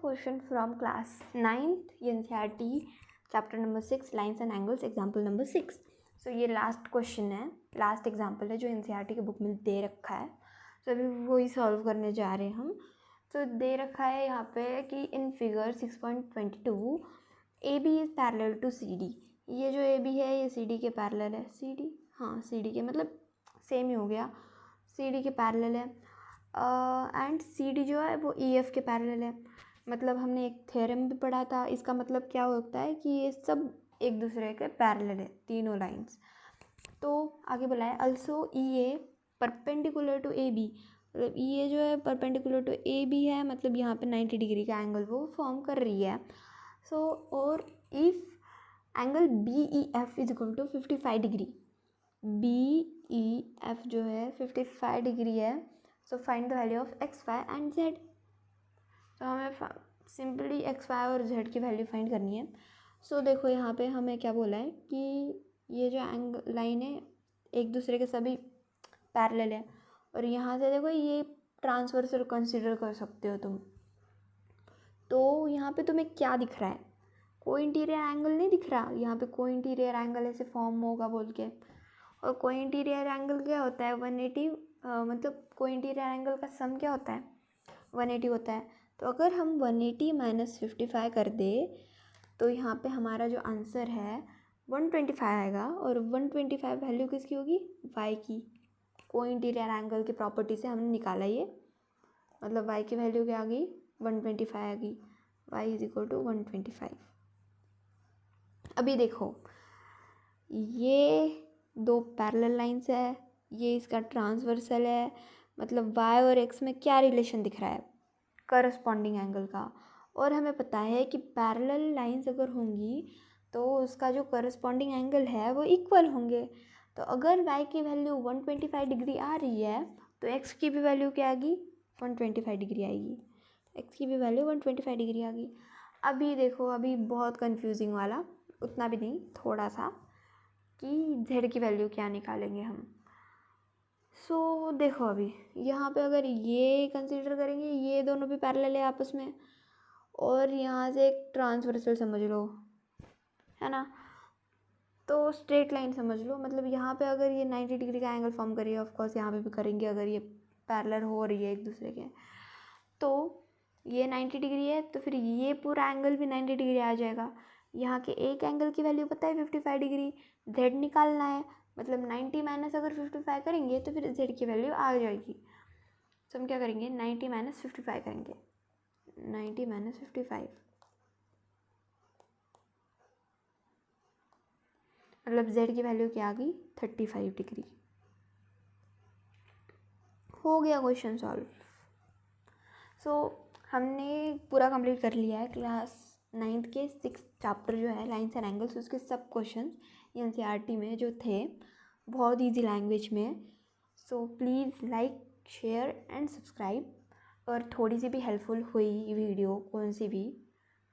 question from class 9th NCERT chapter number 6 lines and angles example number 6. So ये last question है, last example है जो NCERT के book में दे रखा है. तो अभी वही सॉल्व करने जा रहे हैं हम. तो दे रखा है यहाँ पे कि in figure 6.22 AB is parallel to CD. ये जो AB है ये CD के पैरेलल है. CD, हाँ CD के मतलब सेम ही हो गया, CD के पैरेलल है. एंड CD जो है वो EF के पैरेलल है. मतलब हमने एक थ्योरम भी पढ़ा था. इसका मतलब क्या होता है कि ये सब एक दूसरे के पैरेलल है, तीनों लाइंस. तो आगे बोला है also EA perpendicular to AB. मतलब EA जो है परपेंडिकुलर टू AB है, मतलब यहाँ पे 90 डिग्री का एंगल वो फॉर्म कर रही है. सो और if angle BEF is equal to 55 degree, BEF जो है 55 डिग्री है. So find the value of X Y and Z. तो हमें सिंपली एक्स वाई और जेड की वैल्यू फाइंड करनी है. सो देखो यहाँ पे हमें क्या बोला है कि ये जो एंगल लाइन है एक दूसरे के सभी पैरेलल है. और यहाँ से देखो ये ट्रांसवर्सल कंसीडर कर सकते हो तुम. तो यहाँ पे तुम्हें क्या दिख रहा है? कोई इंटीरियर एंगल नहीं दिख रहा. यहाँ पे कोई इंटीरियर एंगल ऐसे फॉर्म होगा बोल के. और कोई इंटीरियर एंगल क्या होता है? 180. मतलब कोई इंटीरियर एंगल का सम क्या होता है? 180 होता है. तो अगर हम 180 माइनस 55 कर दे तो यहाँ पे हमारा जो आंसर है 125 आएगा. और 125 वैल्यू किसकी होगी? y की. कोई इंटीरियर एंगल की प्रॉपर्टी से हमने निकाला ये. मतलब y की वैल्यू क्या आ गई? 125 आ गई. y is equal to 125. अभी देखो ये दो पैरेलल लाइंस है, ये इसका ट्रांसवर्सल है. मतलब y और x में क्या रिलेशन दिख रहा है? करस्पॉन्डिंग एंगल का. और हमें पता है कि पैरेलल लाइंस अगर होंगी तो उसका जो करस्पॉन्डिंग एंगल है वो इक्वल होंगे. तो अगर y की वैल्यू 125 डिग्री आ रही है तो x की भी वैल्यू क्या आएगी? 125 डिग्री आएगी. x की भी वैल्यू 125 डिग्री आ गई. अभी देखो, अभी बहुत कंफ्यूजिंग वाला, उतना भी नहीं, थोड़ा सा, कि z की वैल्यू क्या निकालेंगे हम. सो देखो अभी यहाँ पे अगर ये कंसीडर करेंगे, ये दोनों भी पैरेलल है आपस में. और यहाँ से एक ट्रांसवर्सल समझ लो, है ना. तो स्ट्रेट लाइन समझ लो. मतलब यहाँ पे अगर ये 90 डिग्री का एंगल फॉर्म करिए, ऑफ कोर्स यहाँ पे भी करेंगे अगर ये पैरेलल हो रही है एक दूसरे के. तो ये 90 डिग्री है तो फिर ये पूरा एंगल भी 90 डिग्री आ जाएगा. यहाँ के एक एंगल की वैल्यू पता है 55 डिग्री, जेड निकालना है. मतलब 90 माइनस अगर 55 करेंगे तो फिर जेड की वैल्यू आ जाएगी. तो हम क्या करेंगे? 90 माइनस 55 करेंगे. 90 माइनस 55 मतलब जेड की वैल्यू क्या आ गई? 35 डिग्री. हो गया क्वेश्चन सॉल्व. सो हमने पूरा कंप्लीट कर लिया है क्लास 9th के 6th चैप्टर जो है लाइन्स एंड एंगल्स, उसके सब क्वेश्चन NCERT में जो थे बहुत इजी लैंग्वेज में. So please like, share and subscribe. और थोड़ी सी भी हेल्पफुल हुई वीडियो कौन सी भी